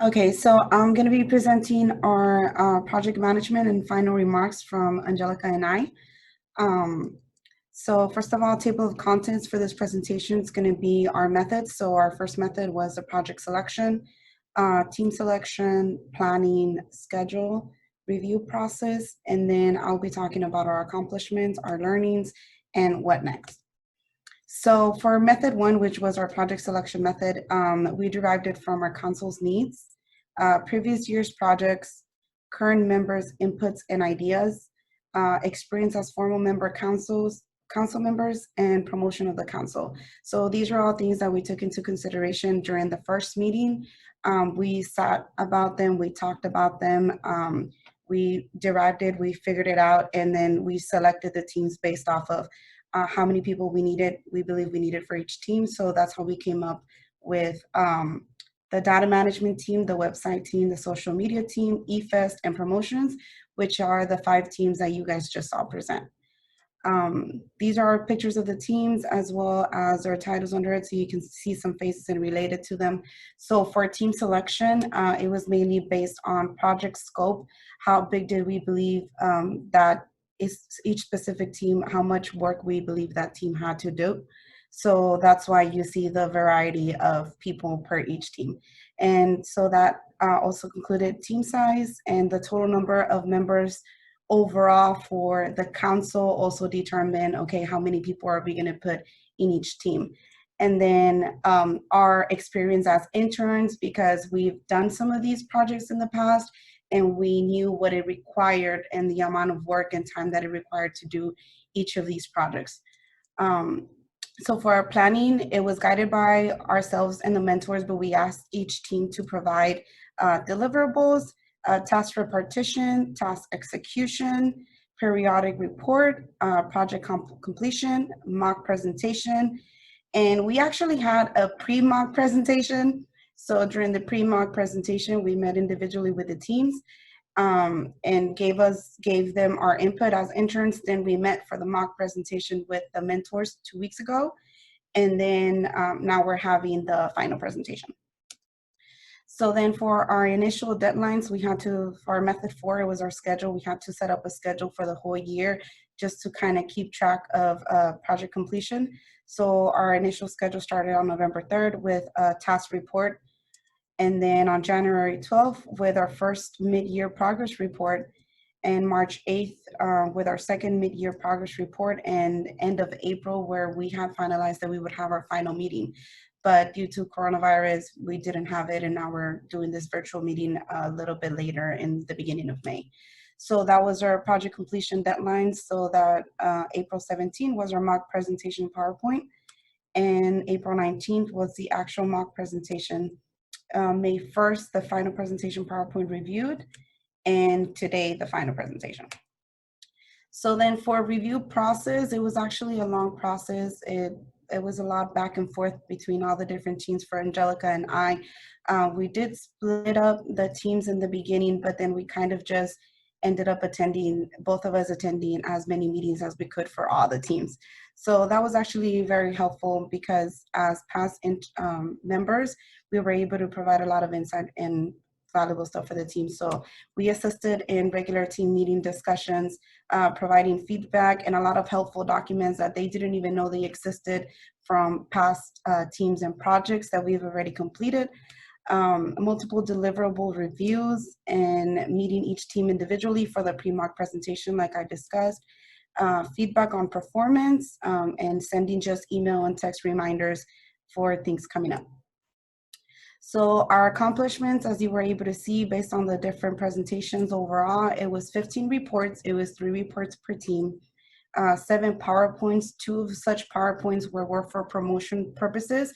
Okay, so I'm going to be presenting our project management and final remarks from Angelika and I. Um, so first of all, table of contents for this presentation is going to be our methods. So our first method was a project selection, team selection, planning, schedule, review process, and then I'll be talking about our accomplishments, our learnings, and what next. So for method one, which was our project selection method, we derived it from our council's needs, previous year's projects, current members' inputs and ideas, experience as formal member council members, and promotion of the council. So these are all things that we took into consideration during the first meeting. We sat about them, we talked about them, we derived it, we figured it out, and then we selected the teams based off of how many people we believe we needed for each team. So that's how we came up with the data management team, the website team, the social media team, eFest, and promotions, which are the 5 teams that you guys just saw present. These are pictures of the teams as well as their titles under it, so you can see some faces and related to them. So for team selection, it was mainly based on project scope. How big did we believe that is each specific team, how much work we believe that team had to do. So that's why you see the variety of people per each team. And so that also concluded team size and the total number of members overall for the council also determine, okay, how many people are we going to put in each team? And then our experience as interns, because we've done some of these projects in the past and we knew what it required and the amount of work and time that it required to do each of these projects. So for our planning, it was guided by ourselves and the mentors, but we asked each team to provide deliverables, task repartition, task execution, periodic report, project completion, mock presentation. And we actually had a pre-mock presentation. So during the pre-mock presentation, we met individually with the teams and gave them our input as interns. Then we met for the mock presentation with the mentors 2 weeks ago. And then now we're having the final presentation. So then for our initial deadlines, for our method 4, it was our schedule. We had to set up a schedule for the whole year just to kind of keep track of project completion. So our initial schedule started on November 3rd with a task report. And then on January 12th with our first mid-year progress report, and March 8th with our second mid-year progress report, and end of April where we had finalized that we would have our final meeting. But due to coronavirus, we didn't have it, and now we're doing this virtual meeting a little bit later in the beginning of May. So that was our project completion deadline. So that April 17th was our mock presentation PowerPoint, and April 19th was the actual mock presentation. May 1st, the final presentation PowerPoint reviewed, and today the final presentation. So then for review process, it was actually a long process. It was a lot back and forth between all the different teams for Angelika and I. We did split up the teams in the beginning, but then we kind of just ended up both of us attending as many meetings as we could for all the teams. So that was actually very helpful because as past members, we were able to provide a lot of insight and valuable stuff for the team. So we assisted in regular team meeting discussions, providing feedback and a lot of helpful documents that they didn't even know they existed from past teams and projects that we've already completed. Multiple deliverable reviews and meeting each team individually for the pre-mock presentation like I discussed. Feedback on performance and sending just email and text reminders for things coming up. So our accomplishments, as you were able to see based on the different presentations overall, it was 15 reports. It was 3 reports per team, 7 PowerPoints. 2 of such PowerPoints were for promotion purposes.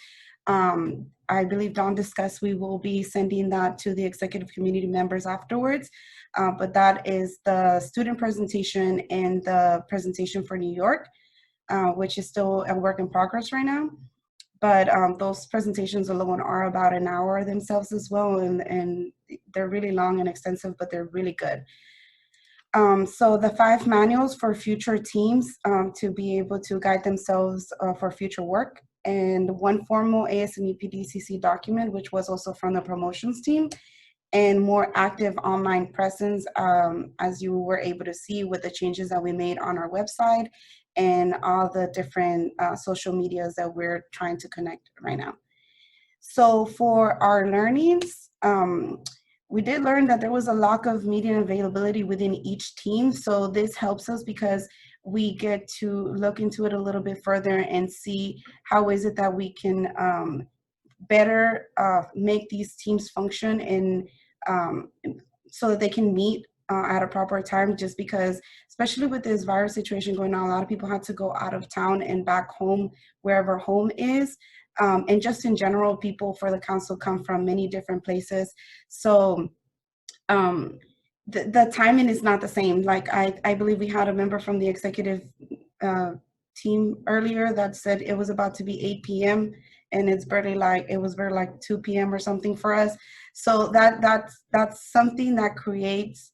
I believe Dawn discussed we will be sending that to the executive community members afterwards, but that is the student presentation and the presentation for New York, which is still a work in progress right now. But those presentations alone are about an hour themselves as well, and they're really long and extensive, but they're really good. So the 5 manuals for future teams to be able to guide themselves for future work. and one formal ASME PDCC document, which was also from the promotions team, and more active online presence, as you were able to see with the changes that we made on our website and all the different social medias that we're trying to connect right now. So for our learnings, we did learn that there was a lack of media availability within each team. So this helps us because we get to look into it a little bit further and see how is it that we can better make these teams function and um, so that they can meet at a proper time, just because, especially with this virus situation going on, a lot of people had to go out of town and back home, wherever home is. And just in general, people for the council come from many different places. So um, the timing is not the same. Like I believe we had a member from the executive uh, team earlier that said it was about to be 8 p.m. and it was barely like 2 p.m. or something for us. So that's something that creates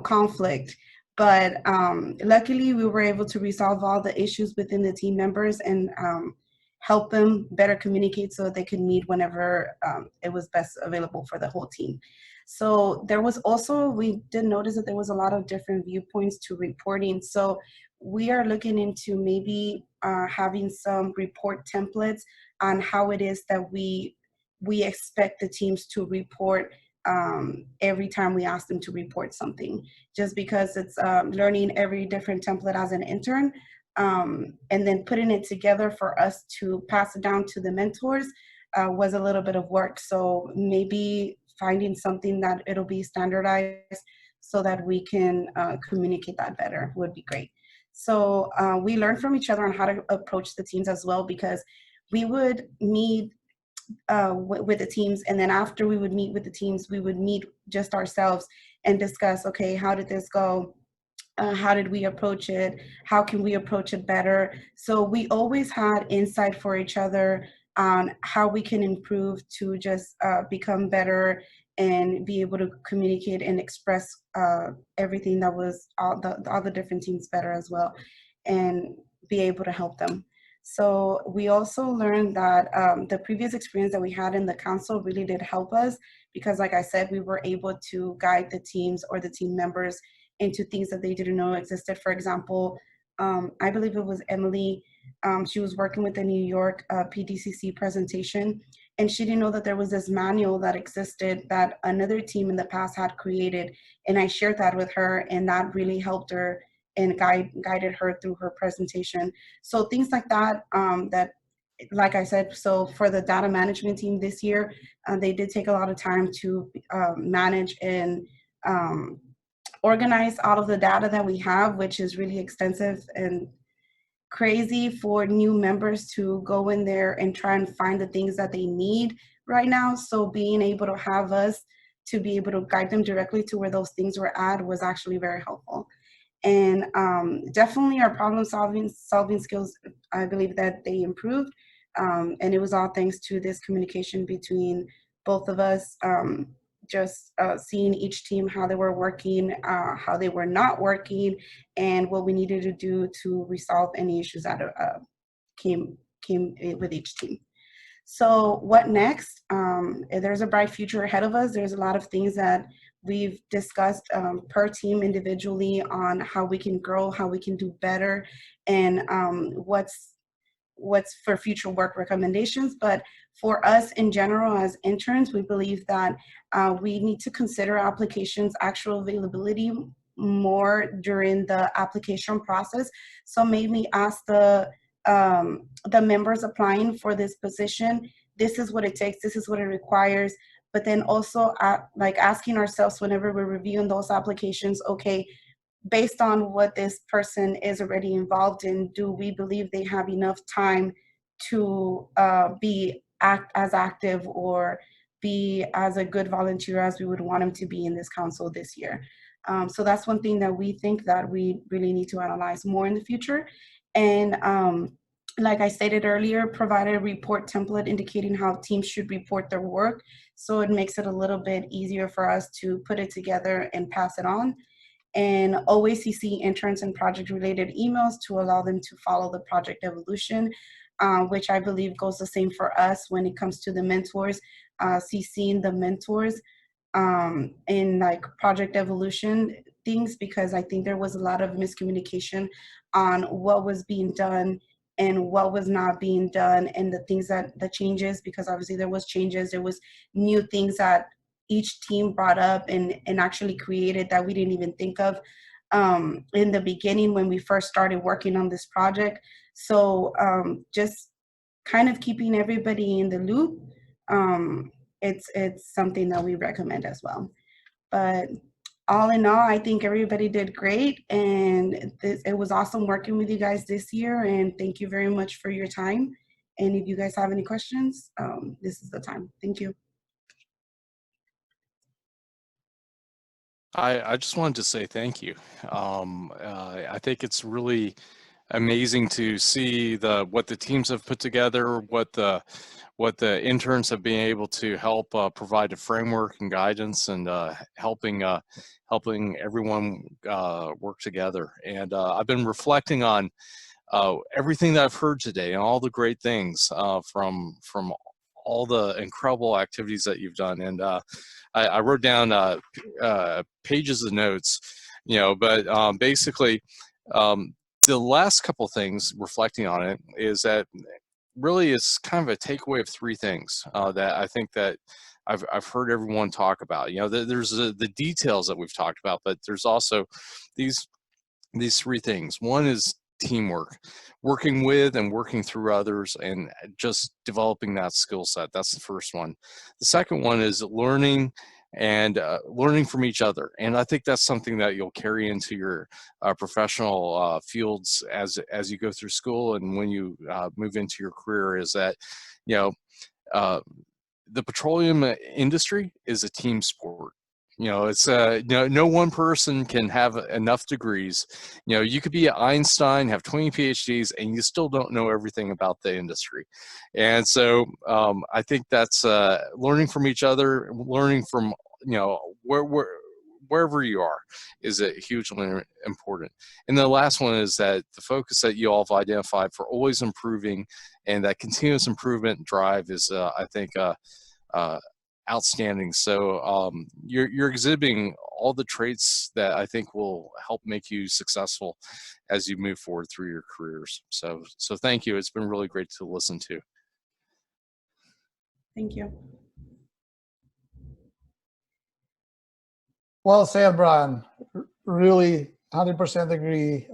conflict. But luckily we were able to resolve all the issues within the team members and help them better communicate so that they could meet whenever it was best available for the whole team. So there was also, we did notice that there was a lot of different viewpoints to reporting. So we are looking into maybe having some report templates on how it is that we expect the teams to report every time we ask them to report something, just because it's learning every different template as an intern, and then putting it together for us to pass it down to the mentors was a little bit of work. So maybe finding something that it'll be standardized so that we can communicate that better would be great. So we learned from each other on how to approach the teams as well, because we would meet with the teams, and then after we would meet with the teams, we would meet just ourselves and discuss, okay, how did this go? How did we approach it? How can we approach it better? So we always had insight for each other on how we can improve to just become better and be able to communicate and express everything that was all the different teams better as well, and be able to help them. So we also learned that the previous experience that we had in the council really did help us, because like I said, we were able to guide the teams or the team members into things that they didn't know existed. For example, I believe it was Emily, she was working with the New York PDCC presentation, and she didn't know that there was this manual that existed that another team in the past had created, and I shared that with her, and that really helped her and guided her through her presentation. So things like that, that, like I said, so for the data management team this year, they did take a lot of time to manage and organize all of the data that we have, which is really extensive and crazy for new members to go in there and try and find the things that they need right now. So being able to have us to be able to guide them directly to where those things were at was actually very helpful. And definitely our problem solving skills, I believe that they improved. And it was all thanks to this communication between both of us, just seeing each team, how they were working, how they were not working, and what we needed to do to resolve any issues that came with each team. So what next? There's a bright future ahead of us. There's a lot of things that we've discussed per team individually on how we can grow, how we can do better, and what's for future work recommendations. But for us in general as interns, we believe that we need to consider applications' actual availability more during the application process. So maybe ask the members applying for this position, this is what it takes, this is what it requires. But then also like asking ourselves whenever we're reviewing those applications, okay, based on what this person is already involved in, do we believe they have enough time to act as active or be as a good volunteer as we would want them to be in this council this year? So that's one thing that we think that we really need to analyze more in the future. And like I stated earlier, provide a report template indicating how teams should report their work. So it makes it a little bit easier for us to put it together and pass it on. And always CC interns and project related emails to allow them to follow the project evolution. which I believe goes the same for us when it comes to the mentors, CCing the mentors in like project evolution things, because I think there was a lot of miscommunication on what was being done and what was not being done, and the things that the changes, because obviously there was changes, there was new things that each team brought up and actually created that we didn't even think of in the beginning when we first started working on this project. So just kind of keeping everybody in the loop. It's something that we recommend as well. But all in all, I think everybody did great, and it was awesome working with you guys this year. And thank you very much for your time. And if you guys have any questions, this is the time. Thank you. I just wanted to say thank you. I think it's really amazing to see what the teams have put together, what the interns have been able to help provide a framework and guidance, and helping everyone work together. And I've been reflecting on everything that I've heard today and all the great things from all the incredible activities that you've done. And I wrote down pages of notes, but basically the last couple things, reflecting on it, is that really it's kind of a takeaway of three things that I think that I've heard everyone talk about. There's the details that we've talked about, but there's also these three things. One is teamwork, working with and working through others, and just developing that skill set. That's the first one. The second one is learning and learning from each other. And I think that's something that you'll carry into your professional fields as you go through school and when you move into your career, is that, the petroleum industry is a team sport. It's no one person can have enough degrees. You could be Einstein, have 20 PhDs, and you still don't know everything about the industry. And so I think that's learning from each other, learning from wherever you are is hugely important. And the last one is that the focus that you all have identified for always improving and that continuous improvement drive is, I think, outstanding. So you're exhibiting all the traits that I think will help make you successful as you move forward through your careers. So thank you. It's been really great to listen to. Thank you. Well said, Brian. Really 100% agree.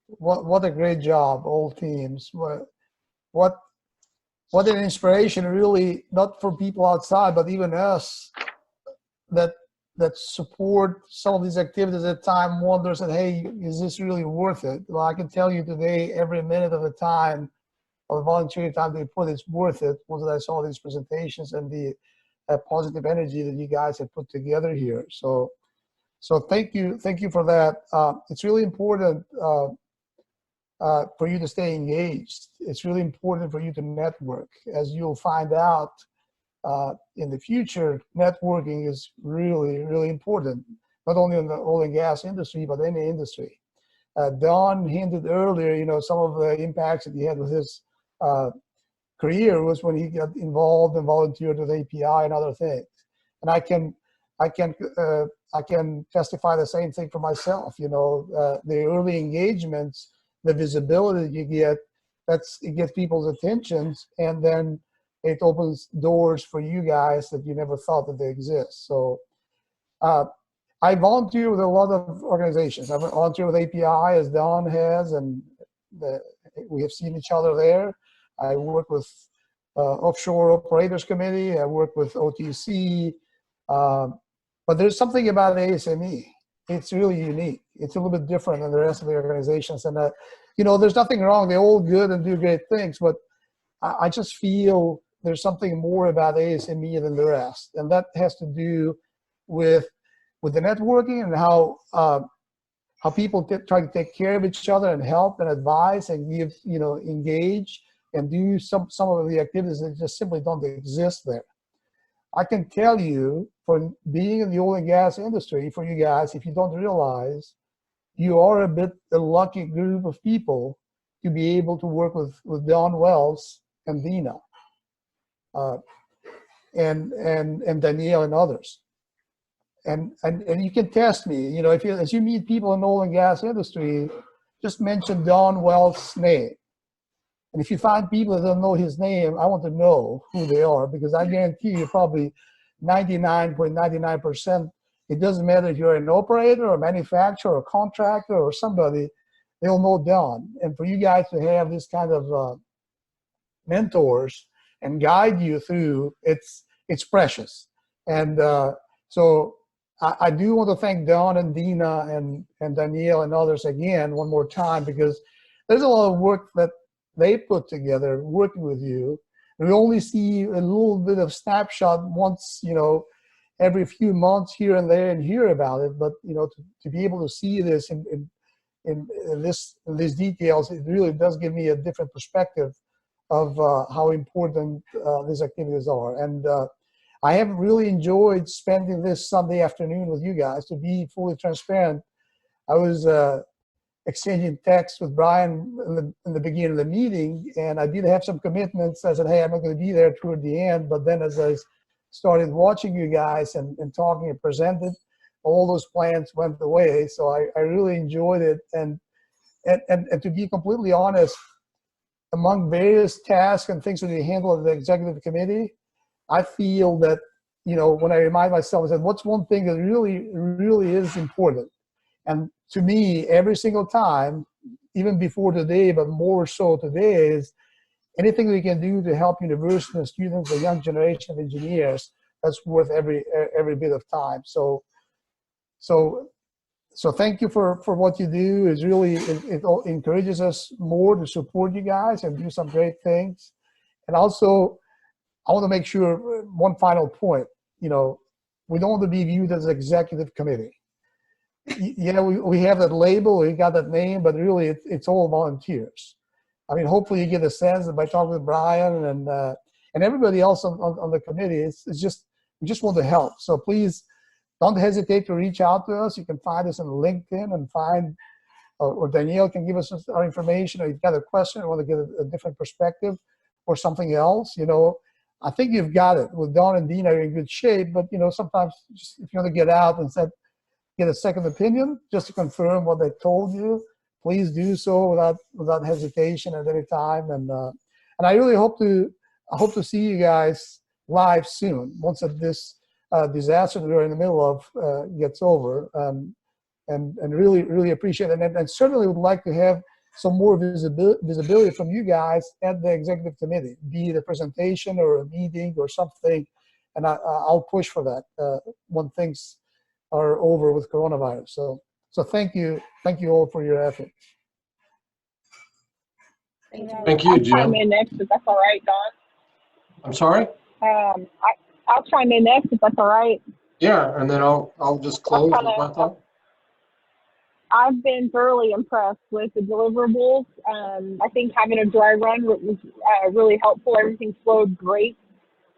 What a great job, all teams. What an inspiration, really, not for people outside, but even us that support some of these activities at time wonders that, hey, is this really worth it? Well, I can tell you today, every minute of the time, of the volunteering time they put, it's worth it. Once I saw these presentations and the positive energy that you guys have put together here. So thank you for that. It's really important for you to stay engaged. It's really important for you to network. As you'll find out in the future, networking is really, really important, not only in the oil and gas industry, but any industry. Don hinted earlier, some of the impacts that he had with his career was when he got involved and volunteered with API and other things. And I can testify the same thing for myself. The early engagements, the visibility you get, it gets people's attentions, and then it opens doors for you guys that you never thought that they exist. So I volunteer with a lot of organizations. I volunteer with API, as Don has, and we have seen each other there. I work with Offshore Operators Committee. I work with OTC. But there's something about ASME. It's really unique. It's a little bit different than the rest of the organizations. And, there's nothing wrong. They're all good and do great things. But I just feel there's something more about ASME than the rest. And that has to do with the networking and how people try to take care of each other and help and advise and give, engage and do some of the activities that just simply don't exist there. I can tell you, for being in the oil and gas industry, for you guys, if you don't realize, you are a lucky group of people to be able to work with Don Wells and Dina, and Danielle and others. And you can test me, you know, as you meet people in the oil and gas industry, just mention Don Wells' name. And if you find people that don't know his name, I want to know who they are, because I guarantee you probably 99.99%, it doesn't matter if you're an operator or a manufacturer or a contractor or somebody, they'll know Don. And for you guys to have this kind of mentors and guide you through, it's precious. And so I do want to thank Don and Dina and Danielle and others again one more time, because there's a lot of work that they put together working with you. And we only see a little bit of snapshot once, you know, every few months here and there and hear about it. But, you know, to be able to see this in these details, it really does give me a different perspective of how important these activities are. And I have really enjoyed spending this Sunday afternoon with you guys. To be fully transparent, I was exchanging texts with Brian in the beginning of the meeting, and I did have some commitments. I said, hey, I'm not going to be there toward the end. But then as I started watching you guys and talking and presented, all those plans went away. So I really enjoyed it. And to be completely honest, among various tasks and things that we handle at the executive committee, I feel that, you know, when I remind myself, I said, what's one thing that really, really is important? And to me, every single time, even before today, but more so today, is anything we can do to help university and students, the young generation of engineers, that's worth every bit of time. So thank you for what you do. It's really, it encourages us more to support you guys and do some great things. And also, I want to make sure, one final point, you know, we don't want to be viewed as executive committee. Yeah, we have that label, we got that name, but really it's all volunteers. I mean, hopefully you get a sense that by talking with Brian and everybody else on the committee, it's just, we just want to help. So please don't hesitate to reach out to us. You can find us on LinkedIn and find, or Danielle can give us our information, or you've got a question, or want to get a different perspective or something else, you know. I think you've got it. With Don and Dina, you're in good shape, but, you know, sometimes just if you want to get out and get a second opinion just to confirm what they told you, please do so without hesitation at any time. And I really hope to see you guys live soon once this disaster that we're in the middle of gets over. And really appreciate it. And certainly would like to have some more visibility from you guys at the executive committee, be it a presentation or a meeting or something. And I'll push for that when things are over with coronavirus. So thank you all for your effort. Thank you, Jim. I'll chime in next if that's all right, Don. I'm sorry? I'll chime in next if that's all right. Yeah, and then I'll just close with my thought. I've been thoroughly impressed with the deliverables. I think having a dry run was really helpful. Everything flowed great.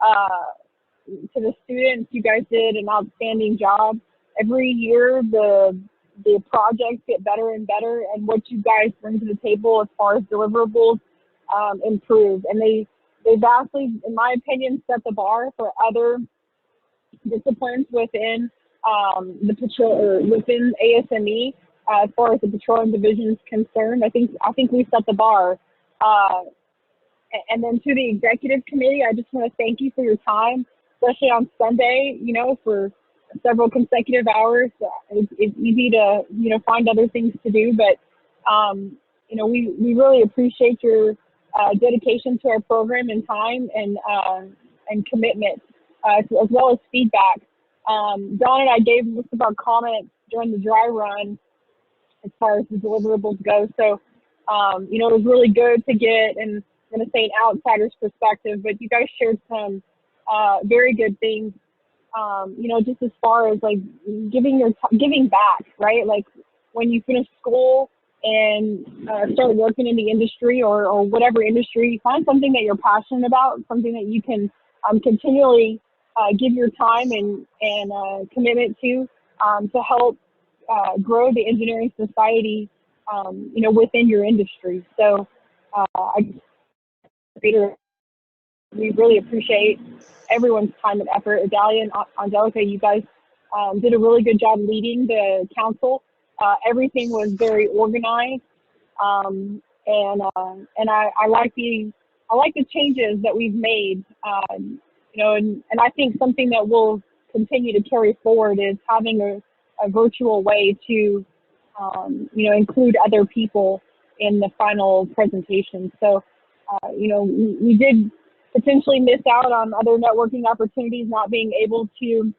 To the students, you guys did an outstanding job. Every year, the projects get better and better, and what you guys bring to the table as far as deliverables improve. And they vastly, in my opinion, set the bar for other disciplines within within ASME. As far as the petroleum division is concerned, I think we set the bar. And then to the executive committee, I just want to thank you for your time, especially on Sunday, you know, for several consecutive hours. It's easy to, you know, find other things to do, but, you know, we really appreciate your dedication to our program and time and commitment, as well as feedback. Don and I gave most of our comments during the dry run as far as the deliverables go. So, you know, it was really good to get, and I'm going to say an outsider's perspective, but you guys shared some very good things, you know, just as far as like giving back, right? Like when you finish school and start working in the industry or whatever industry, find something that you're passionate about, something that you can continually give your time and commitment to help grow the engineering society, you know, within your industry. So We really appreciate everyone's time and effort. Idalia and Angelika, you guys did a really good job leading the council. Everything was very organized, and I like the changes that we've made. And I think something that we'll continue to carry forward is having a virtual way to include other people in the final presentation. So we did potentially miss out on other networking opportunities, not being able to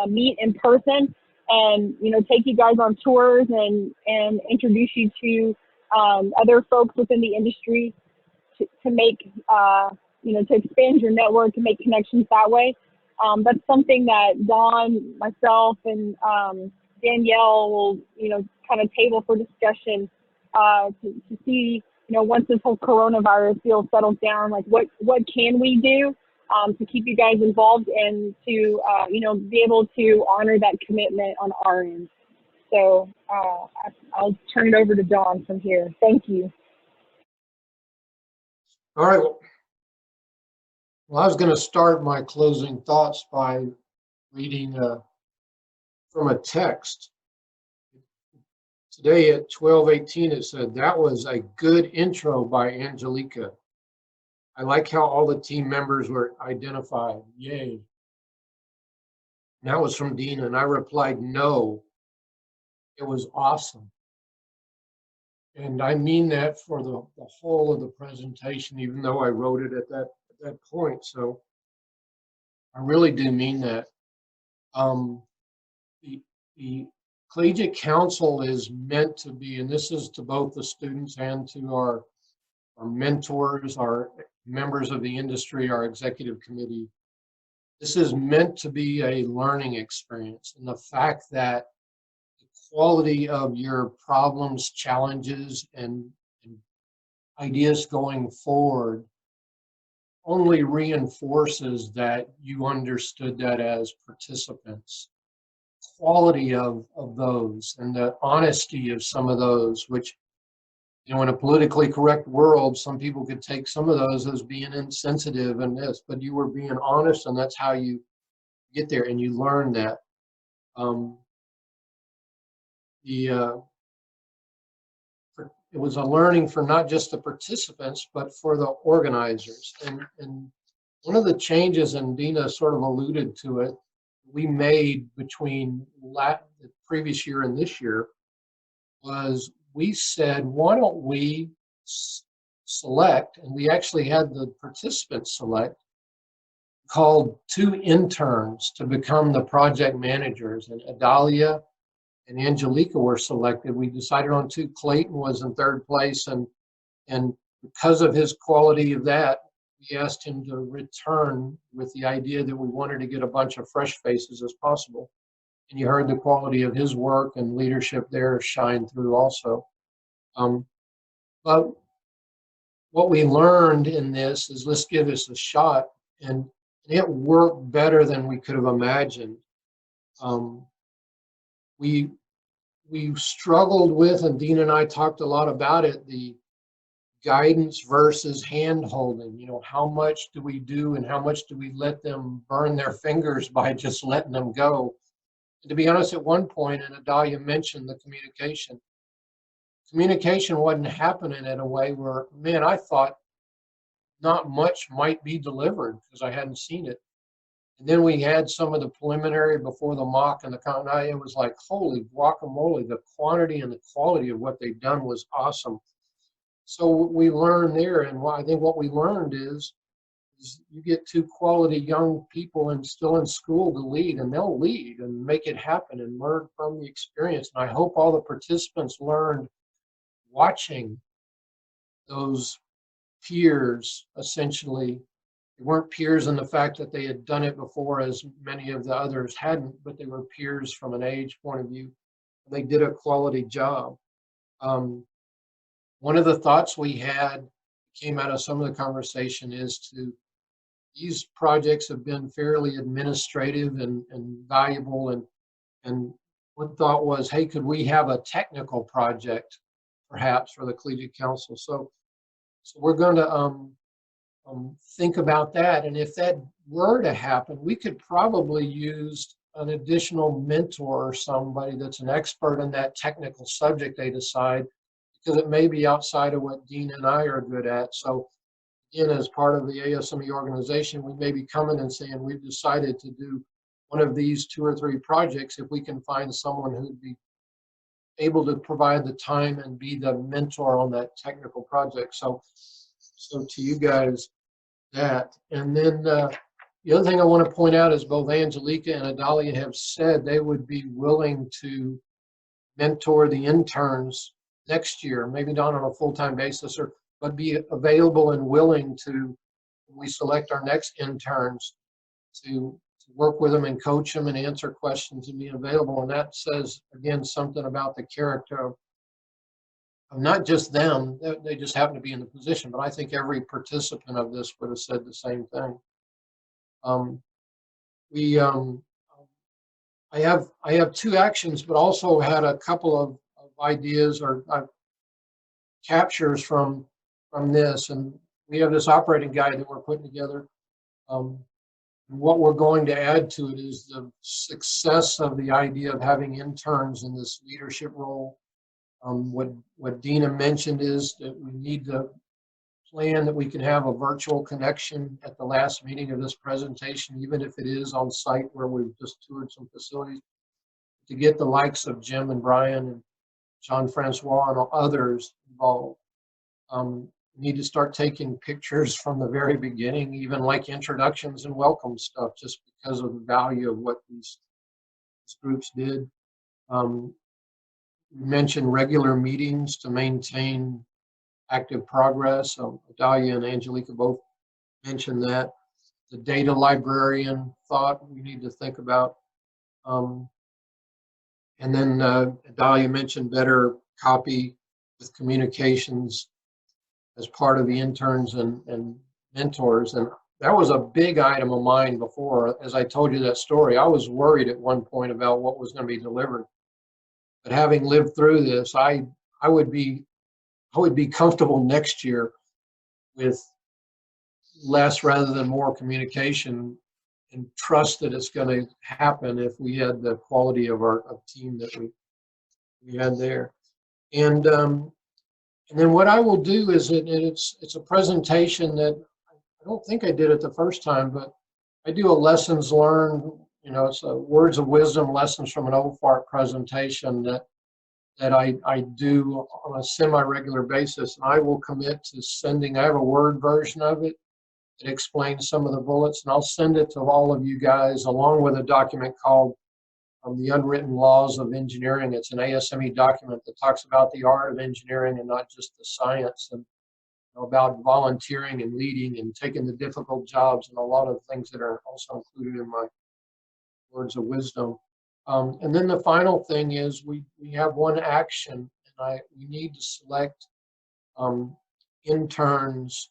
meet in person and take you guys on tours and introduce you to other folks within the industry to make to expand your network and make connections that way. That's something that Dawn, myself, and Danielle will kind of table for discussion to see once this whole coronavirus deal settles down, like what can we do to keep you guys involved and to be able to honor that commitment on our end. So I'll turn it over to Dawn from here. Thank you. All right. Well, I was going to start my closing thoughts by reading from a text. Today at 12:18, it said, "That was a good intro by Angelika. I like how all the team members were identified. Yay." And that was from Dina, and I replied, "No, it was awesome." And I mean that for the whole of the presentation, even though I wrote it at that point. So I really do mean that. The Collegiate Council is meant to be, and this is to both the students and to our mentors, our members of the industry, our executive committee. This is meant to be a learning experience. And the fact that the quality of your problems, challenges, and ideas going forward only reinforces that you understood that as participants. Quality of those and the honesty of some of those, which, in a politically correct world, some people could take some of those as being insensitive and this, but you were being honest, and that's how you get there, and you learn that. It was a learning for not just the participants, but for the organizers. And one of the changes, and Dina sort of alluded to it, we made between the previous year and this year was we said, why don't we select, and we actually had the participants select, called 2 interns to become the project managers, and Idalia and Angelika were selected. We decided on 2. Clayton was in 3rd place, and because of his quality of that, we asked him to return with the idea that we wanted to get a bunch of fresh faces as possible. And you heard the quality of his work and leadership there shine through also. But what we learned in this is, let's give this a shot, and it worked better than we could have imagined. We struggled with, and Dean and I talked a lot about it, the guidance versus hand holding. How much do we do and how much do we let them burn their fingers by just letting them go? And to be honest, at one point, and Idalia mentioned the communication wasn't happening in a way where, man, I thought not much might be delivered because I hadn't seen it. And then we had some of the preliminary before the mock and the count. It was like, holy guacamole, the quantity and the quality of what they've done was awesome. So we learned there, and I think what we learned is you get 2 quality young people and still in school to lead, and they'll lead and make it happen and learn from the experience. And I hope all the participants learned watching those peers. Essentially, they weren't peers in the fact that they had done it before, as many of the others hadn't, but they were peers from an age point of view. They did a quality job. One of the thoughts we had came out of some of the conversation is these projects have been fairly administrative and valuable, and one thought was, hey, could we have a technical project perhaps for the Collegiate Council? So So we're going to think about that. And if that were to happen, we could probably use an additional mentor or somebody that's an expert in that technical subject they decide, because it may be outside of what Dean and I are good at. So again, as part of the ASME organization, we may be coming and saying, we've decided to do one of these 2 or 3 projects if we can find someone who'd be able to provide the time and be the mentor on that technical project. So to you guys, that. And then the other thing I want to point out is both Angelika and Idalia have said they would be willing to mentor the interns next year, maybe not on a full-time basis, but be available and willing to, when we select our next interns, to work with them and coach them and answer questions and be available. And that says, again, something about the character of not just them, they just happen to be in the position, but I think every participant of this would have said the same thing. I have 2 actions, but also had a couple of ideas or captures from this. And we have this operating guide that we're putting together. What we're going to add to it is the success of the idea of having interns in this leadership role. What Dina mentioned is that we need to plan that we can have a virtual connection at the last meeting of this presentation, even if it is on site where we've just toured some facilities, to get the likes of Jim and Brian and Jean-Francois and others involved. We need to start taking pictures from the very beginning, even like introductions and welcome stuff, just because of the value of what these groups did. We mentioned regular meetings to maintain active progress. Idalia and Angelika both mentioned that. The data librarian thought we need to think about. And then Idalia mentioned better copy with communications as part of the interns and mentors. And that was a big item of mine before. As I told you that story, I was worried at one point about what was going to be delivered. But having lived through this, I would be comfortable next year with less rather than more communication, and trust that it's going to happen if we had the quality of our team that we had there. And then what I will do is it's a presentation that I don't think I did it the first time, but I do a lessons learned. It's a words of wisdom, lessons from an old fart presentation that I do on a semi-regular basis. And I will commit to sending, I have a Word version of it that explains some of the bullets, and I'll send it to all of you guys along with a document called The Unwritten Laws of Engineering. It's an ASME document that talks about the art of engineering and not just the science, and about volunteering and leading and taking the difficult jobs, and a lot of things that are also included in my words of wisdom. And then the final thing is we have one action, and we need to select interns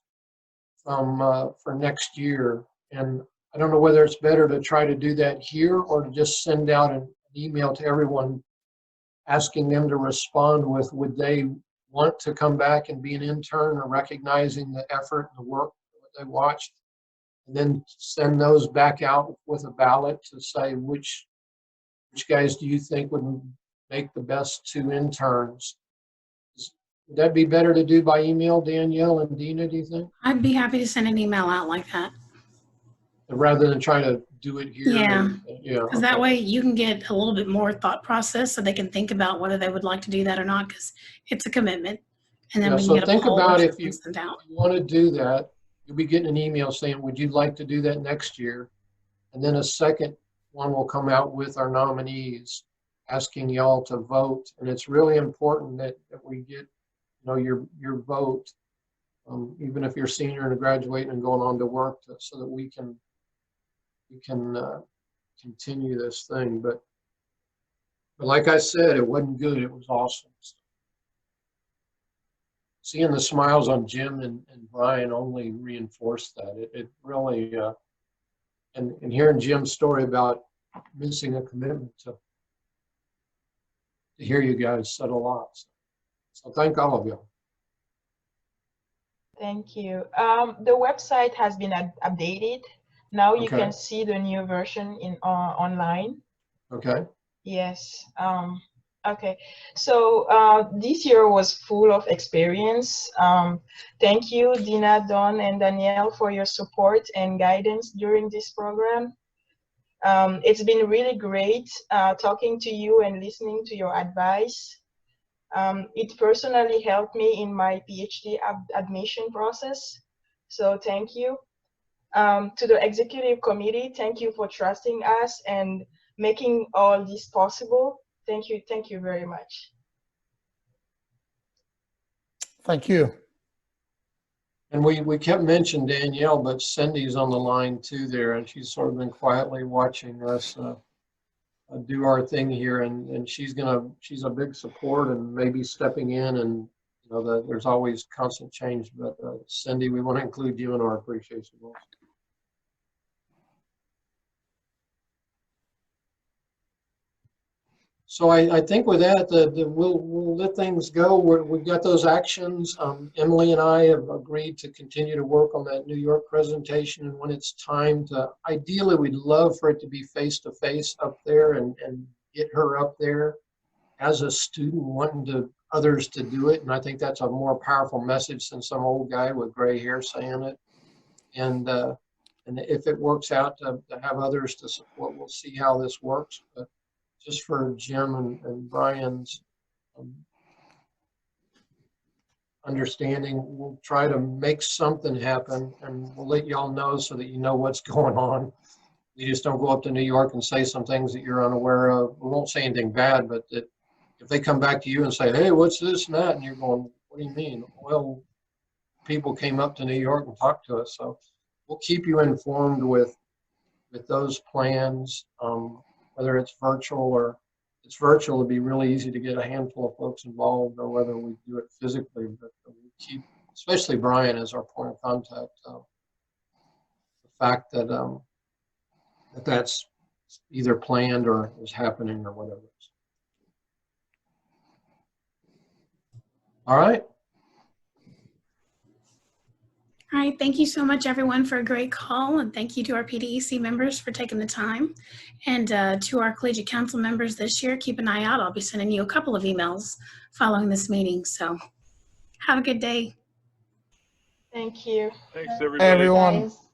for next year. And I don't know whether it's better to try to do that here or to just send out an email to everyone asking them to respond with, would they want to come back and be an intern, or recognizing the effort and the work that they watched, and then send those back out with a ballot to say which guys do you think would make the best 2 interns. Would that be better to do by email, Danielle and Dina, do you think? I'd be happy to send an email out like that. Rather than trying to do it here? Yeah. Yeah. Because that way you can get a little bit more thought process, so they can think about whether they would like to do that or not, because it's a commitment. And then we can So get a think poll about or if you something sent out. want to do that, you'll be getting an email saying, would you like to do that next year? And then a second one will come out with our nominees, asking y'all to vote. And it's really important that we get your vote, even if you're senior and graduating and going on to work, so that we can continue this thing. But like I said, it wasn't good. It was awesome. Seeing the smiles on Jim and Brian only reinforced that. It really, and hearing Jim's story about missing a commitment to hear you guys said a lot. So thank all of you. Thank you. The website has been updated. Now you Okay. can see the new version in online. Okay. Yes. Okay. So this year was full of experience. Thank you, Dina, Don, and Danielle, for your support and guidance during this program. It's been really great talking to you and listening to your advice. It personally helped me in my PhD admission process. So thank you. To the executive committee, thank you for trusting us and making all this possible. Thank you very much. Thank you. And we kept mentioning Danielle, but Cindy's on the line too there, and she's sort of been quietly watching us do our thing here, and she's a big support and maybe stepping in, and you know there's always constant change. But Cindy, we want to include you in our appreciation also. So I think with that, we'll let things go. We've got those actions. Emily and I have agreed to continue to work on that New York presentation. And when it's time to, ideally, we'd love for it to be face-to-face up there and get her up there as a student wanting others to do it. And I think that's a more powerful message than some old guy with gray hair saying it. And if it works out to have others to support, we'll see how this works. But just for Jim and Brian's understanding, we'll try to make something happen, and we'll let y'all know so that you know what's going on. You just don't go up to New York and say some things that you're unaware of. We won't say anything bad, but that if they come back to you and say, hey, what's this and that? And you're going, what do you mean? Well, people came up to New York and talked to us. So we'll keep you informed with those plans. Whether it's virtual or it's virtual, it'd be really easy to get a handful of folks involved, or whether we do it physically. But we keep, especially Brian as our point of contact, the fact that that's either planned or is happening or whatever. All right. All right, thank you so much, everyone, for a great call, and thank you to our PDEC members for taking the time. And to our Collegiate Council members this year, keep an eye out. I'll be sending you a couple of emails following this meeting, so have a good day. Thank you. Thanks, Hey, everybody. everyone. Guys.